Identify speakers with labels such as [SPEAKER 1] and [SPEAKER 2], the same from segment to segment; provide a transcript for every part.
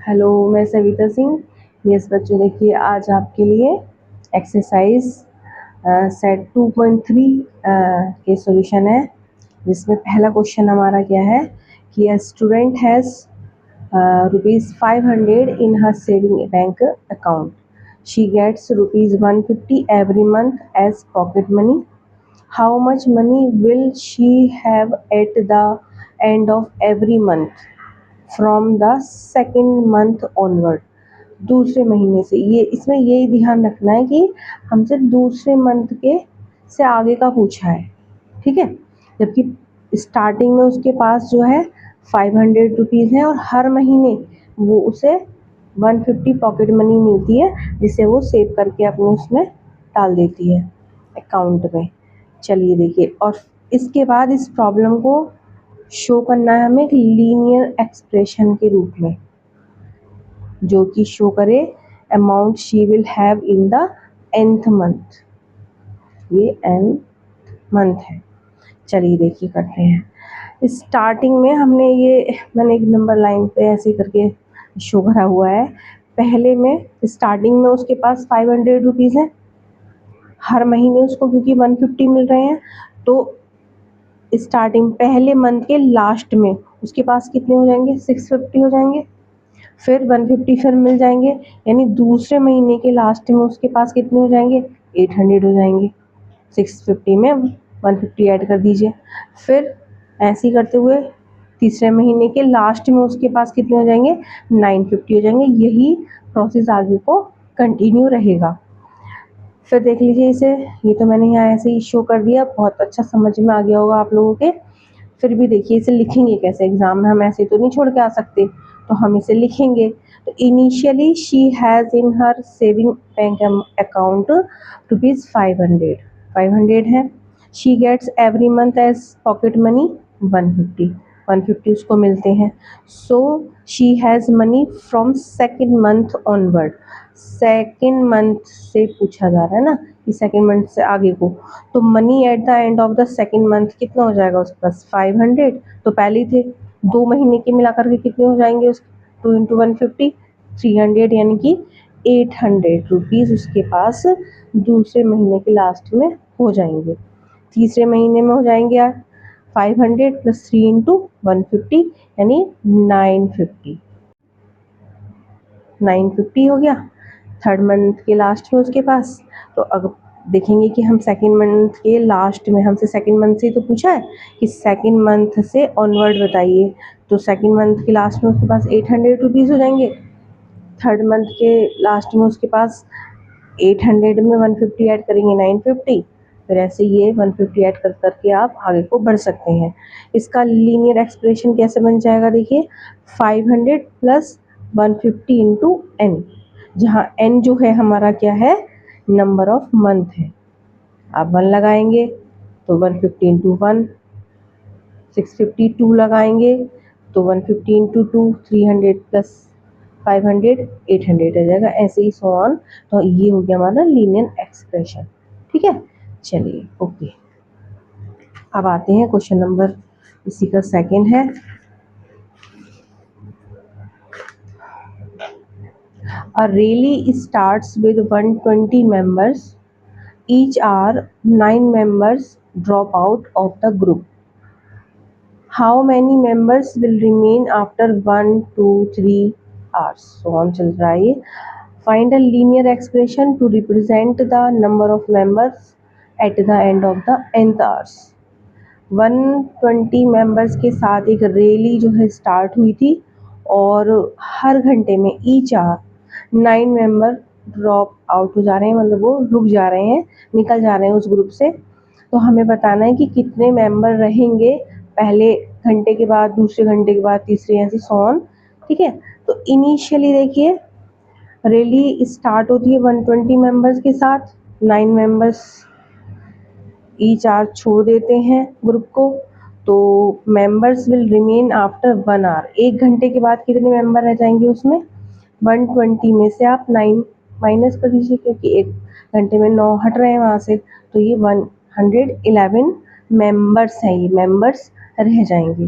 [SPEAKER 1] Hello, मैं Savita Singh. Yes बच्चों, देखिए आज आपके लिए एक्सरसाइज सेट 2.3 के सॉल्यूशन है, जिसमें पहला क्वेश्चन हमारा क्या है कि a student has ₹500 in her saving bank account. She gets ₹150 every month as pocket money. How much money will she have at the end of every month from the second month onward? दूसरे महीने से, ये इसमें यही ध्यान रखना है कि हमसे दूसरे मंथ के से आगे का पूछा है, ठीक है। जबकि स्टार्टिंग में उसके पास जो है ₹500 है और हर महीने वो उसे 150 पॉकेट मनी मिलती है, जिसे वो सेव करके अपने उसमें डाल देती है अकाउंट में। चलिए देखिए, और इसके बाद इस प्रॉब्लम को शो करना है हमें एक लीनियर एक्सप्रेशन के रूप में, जो कि शो करे amount she will have in the nth month. ये nth मंथ है। चलिए देखिए करते हैं। स्टार्टिंग में मैंने एक नंबर लाइन पे ऐसे करके शो करा हुआ है। पहले में स्टार्टिंग में उसके पास ₹500 है, हर महीने उसको क्योंकि 150 मिल रहे हैं, तो स्टार्टिंग पहले मंथ के लास्ट में उसके पास कितने हो जाएंगे, 650 हो जाएंगे। फिर 150 फिर मिल जाएंगे, यानी दूसरे महीने के लास्ट में उसके पास कितने हो जाएंगे, 800 हो जाएंगे। 650 में 150 ऐड कर दीजिए। फिर ऐसे ही करते हुए तीसरे महीने के लास्ट में उसके पास कितने हो जाएंगे, 950 हो जाएंगे। यही प्रोसेस आगे को कंटिन्यू रहेगा। फिर देख लीजिए इसे, ये तो मैंने यहाँ ऐसे ही शो कर दिया, बहुत अच्छा समझ में आ गया होगा आप लोगों के। फिर भी देखिए इसे लिखेंगे कैसे, एग्जाम में हम ऐसे तो नहीं छोड़ के आ सकते, तो हम इसे लिखेंगे। तो initially she has in her saving bank account ₹500 है। She gets every month as pocket money 150 उसको मिलते हैं। So she has money from second month onward. Second month से पूछा जा रहा है ना कि सेकेंड मंथ से आगे को, तो money at the end of the second month कितना हो जाएगा उसके पास, 500। तो पहले थे 2 महीने के मिलाकर के कितने हो जाएंगे उसके, 2 इंटू 150 300, यानी कि ₹800 उसके पास दूसरे महीने के लास्ट में हो जाएंगे। तीसरे महीने में हो जाएंगे 500 प्लस 3 इंटू 150, यानी 950 हो गया थर्ड मंथ के लास्ट में उसके पास। तो अब देखेंगे कि हम सेकेंड मंथ के लास्ट में, हमसे सेकेंड मंथ से तो पूछा है कि सेकेंड मंथ से ऑनवर्ड बताइए, तो सेकेंड मंथ के लास्ट में उसके पास ₹800 हो जाएंगे। थर्ड मंथ के लास्ट में उसके पास 800 में 150 ऐड करेंगे 950, फिर ऐसे ये 150 ऐड कर करके आप आगे को बढ़ सकते हैं। इसका लीनियर एक्सप्रेशन कैसे बन जाएगा, देखिए 500 प्लस 150 इंटू n, जहाँ n जो है हमारा क्या है, नंबर ऑफ मंथ है। आप 1 लगाएंगे तो 150 इंटू 1, 652 लगाएंगे तो 150 इंटू 2, 300 प्लस 500 800 आ जाएगा, ऐसे ही सो ऑन। तो ये हो गया हमारा लीनियर एक्सप्रेशन, ठीक है। चलिए ओके, अब आते हैं क्वेश्चन नंबर, इसी का सेकंड है। A rally starts with 120 members. Each hour 9 members drop out of the group. How many members will remain after 1, 2, 3 hours? So on चल रहा है ये। Find a linear expression to represent the number of members at the end of the nth hours. 120 members के साथ एक rally जो है start हुई थी, और हर घंटे में each hour 9 member drop out हो जा रहे हैं, मतलब वो रुक जा रहे हैं, निकल जा रहे हैं उस ग्रुप से। तो हमें बताना है कि कितने मेंबर रहेंगे पहले घंटे के बाद, दूसरे घंटे के बाद, तीसरे, ऐसे सो ऑन, ठीक है। तो इनिशियली देखिए रैली स्टार्ट होती है 120 मेंबर्स के साथ, 9 मेंबर्स ईच आवर छोड़ देते हैं ग्रुप को। तो members will remain after 1 hour, 1 घंटे के बाद कितने मेंबर रह जाएंगे उसमें, 120 में से आप 9 माइनस कर दीजिए, क्योंकि 1 घंटे में 9 हट रहे हैं वहाँ से, तो ये 111 मेंबर्स हैं, ये मेंबर्स रह जाएंगे।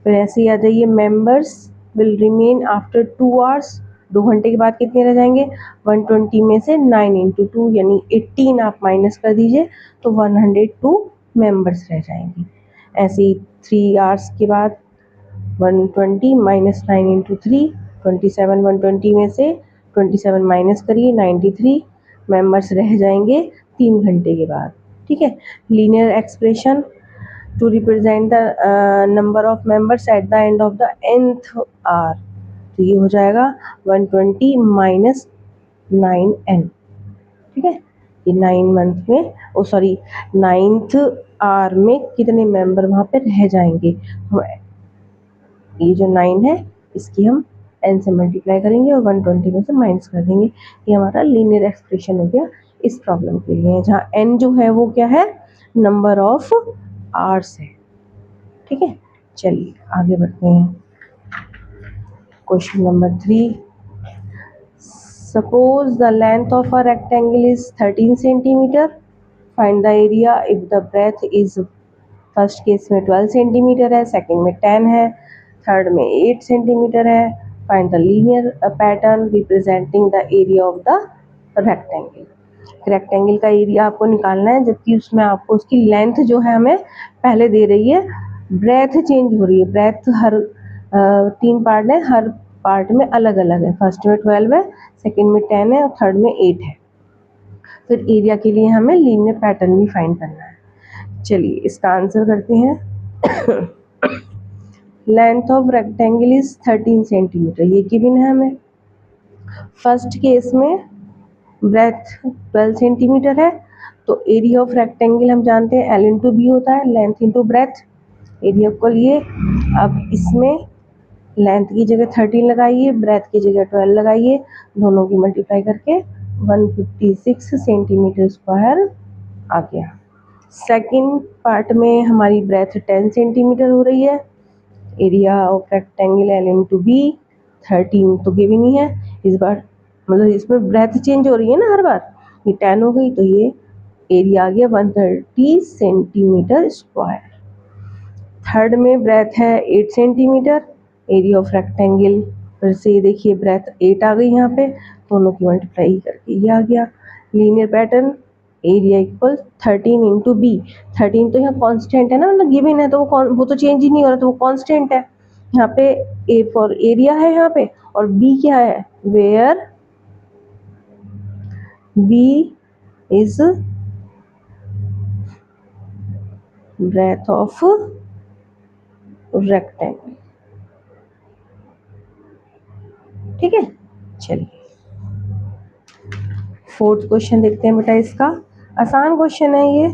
[SPEAKER 1] फिर ऐसे ही आ जाइए members will remain after 2 hours, 2 घंटे के बाद कितने रह जाएंगे, 120 में से 9 इंटू 2 यानी 18 आप माइनस कर दीजिए तो 102 मेंबर्स रह जाएंगे। ऐसे ही 3 hours के बाद 120 माइनस 9 इंटू 3 27, 120 में से 27 माइनस करिए 93 मेंबर्स रह जाएंगे 3 घंटे के बाद। ठीक है, linear expression to represent the number of members at the end of the nth hour, तो ये हो जाएगा 120 माइनस 9n। ठीक है, ये 9 मंथ में सॉरी 9th आवर में कितने मेंबर वहाँ पे रह जाएंगे, ये जो 9 है इसकी हम n से मल्टीप्लाई करेंगे और 120 में से माइनस कर देंगे। ये हमारा लीनियर एक्सप्रेशन हो गया इस प्रॉब्लम के लिए, जहाँ n जो है वो क्या है, नंबर ऑफ आवर्स है। ठीक है, चलिए आगे बढ़ते हैं। Question number 3, suppose the length of a rectangle is 13 centimetre, find the area if the breadth is, first case में 12 सेंटीमीटर है, सेकंड में 10 है, थर्ड में 8 सेंटीमीटर है। Find the linear pattern representing the area of the rectangle. Rectangle का area आपको निकालना है, जबकि उसमें आपको उसकी लेंथ जो है हमें पहले दे रही है, ब्रेथ चेंज हो रही है, ब्रेथ हर 3 पार्ट है, हर पार्ट में अलग अलग है, फर्स्ट में 12 है, सेकंड में 10 है और थर्ड में 8 है। फिर एरिया के लिए हमें लीनियर पैटर्न भी फाइंड करना है। चलिए इसका आंसर करते हैं। Length of rectangle is 13 centimetre, ये गिवन है हमें। फर्स्ट केस में ब्रेथ 12 सेंटीमीटर है, तो एरिया ऑफ रेक्टेंगल हम जानते हैं L इंटू बी होता है, लेंथ इंटू ब्रेथ, एरिया को लिए। अब इसमें लेंथ की जगह 13 लगाइए, ब्रेथ की जगह 12 लगाइए, दोनों की मल्टीप्लाई करके 156 सेंटीमीटर स्क्वायर आ गया। सेकंड पार्ट में हमारी ब्रेथ 10 सेंटीमीटर हो रही है, area of rectangle L into B 13 तो गिवन ही है। इस बार मतलब इसमें ब्रेथ चेंज हो रही है ना हर बार, ये 10 हो गई तो ये एरिया आ गया 130 सेंटीमीटर स्क्वायर। थर्ड में ब्रेथ है 8 सेंटीमीटर, एरिया ऑफ रेक्टेंगल फिर से ये देखिए ब्रेथ 8 आ गई यहाँ पे, दोनों की मल्टीप्लाई करके ये आ गया। Linear pattern area equal 13 into B, 13 तो यहाँ कांस्टेंट है ना, मतलब गिवन है तो वो तो चेंज ही नहीं हो रहा, तो वो कांस्टेंट है। यहाँ पे ए फॉर एरिया है यहाँ पे, और बी क्या है, where B is breadth of rectangle. ठीक है, चलिए फोर्थ क्वेश्चन देखते हैं बेटा, इसका आसान क्वेश्चन है ये।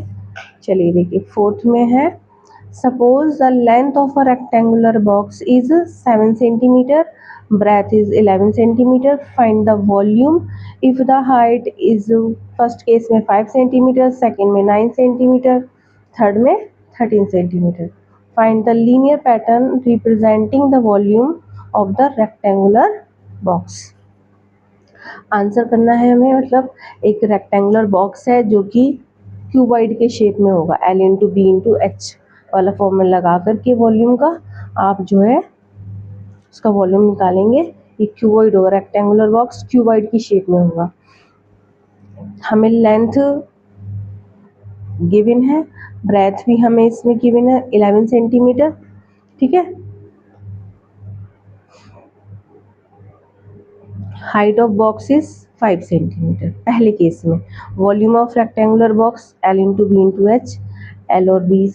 [SPEAKER 1] चलिए देखिए फोर्थ में है, suppose the length of a rectangular box is 7 centimetre, breadth is 11 centimetre, find the volume if the height is, first case में 5 सेंटीमीटर, सेकेंड में 9 सेंटीमीटर, थर्ड में 13 centimetre. Find the linear pattern representing the volume of the rectangular box. Answer करना है हमें, मतलब एक rectangular box है जो कि क्यूबॉइड के शेप में होगा, L into B into H वाला फॉर्मूला लगा करके वॉल्यूम का आप जो है उसका वॉल्यूम निकालेंगे। ये क्यूबॉइड होगा, रेक्टेंगुलर बॉक्स क्यूबॉइड की शेप में होगा। हमें लेंथ गिवन है, ब्रेथ भी हमें इसमें गिवन है 11 सेंटीमीटर। ठीक है, height of box is 5 centimetre पहले केस में। Volume of rectangular box L into B into H, L और B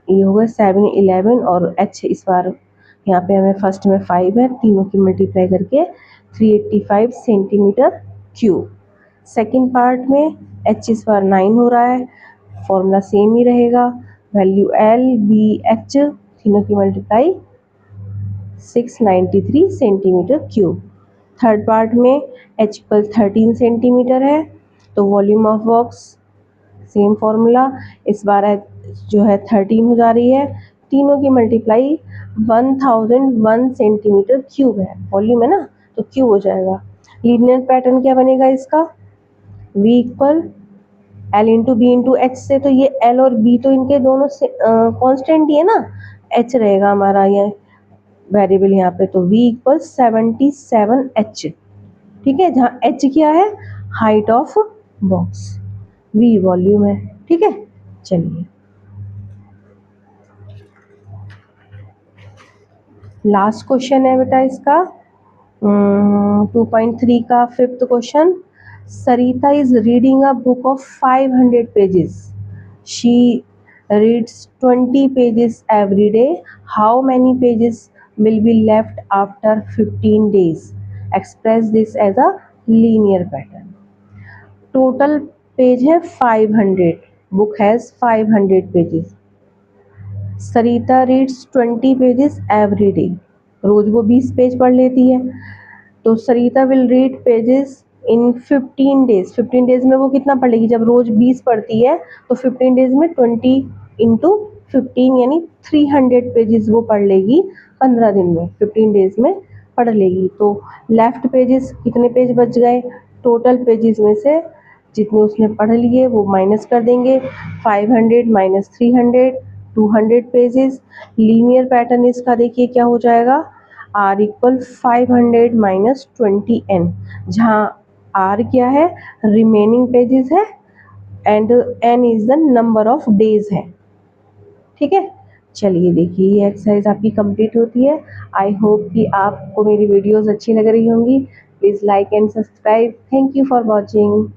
[SPEAKER 1] ये होगा 7, 11 और H इस बार यहाँ पे हमें फर्स्ट में 5 है, तीनों की मल्टीप्लाई करके 385 सेंटीमीटर क्यूब। सेकंड पार्ट में H इस बार 9 हो रहा है, फॉर्मूला सेम ही रहेगा, वैल्यू L B H तीनों की multiply 693 centimetre cube. Third part में H इक्वल 13 सेंटीमीटर है, तो volume of box same formula, इस बार जो है 13 हो जा रही है, तीनों की मल्टीप्लाई 1001 सेंटीमीटर क्यूब है, वॉल्यूम है ना तो क्यूब हो जाएगा। लीनियर पैटर्न क्या बनेगा इसका, V equal L into B into H से, तो ये L और B तो इनके दोनों से कांस्टेंट ही है ना, H रहेगा हमारा ये वेरिएबल यहाँ पे, तो v इक्वल 77h, ठीक है, जहाँ h क्या है, height of box, v volume है, ठीक है। चलिए लास्ट क्वेश्चन है बेटा इसका 2.3 का fifth question. Sarita is reading a book of 500 pages, she reads 20 pages every day, how many pages will be left after 15 days, express this as a linear pattern. Total page है 500, book has 500 pages, Sarita reads 20 pages every day, रोज वो 20 page पढ़ लेती है, तो Sarita will read pages in 15 days, 15 days में वो कितना पढ़ लेगी, जब रोज 20 पढ़ती है तो 15 डेज में 20 इंटू 15 यानी 300 पेजेस वो पढ़ लेगी 15 दिन में, 15 डेज में पढ़ लेगी। तो लेफ्ट पेजेस कितने पेज बच गए, टोटल पेजेस में से जितने उसने पढ़ लिए वो माइनस कर देंगे, 500 माइनस 300, 200 पेजेस। लीनियर पैटर्न इसका देखिए क्या हो जाएगा, r इक्वल 500 माइनस 20n, जहाँ r क्या है, रिमेनिंग पेजेस है, and n is the number of days है, ठीक है। चलिए देखिए ये एक्सरसाइज आपकी कंप्लीट होती है। आई होप कि आपको मेरी वीडियोस अच्छी लग रही होंगी। Please like and subscribe. Thank you for watching.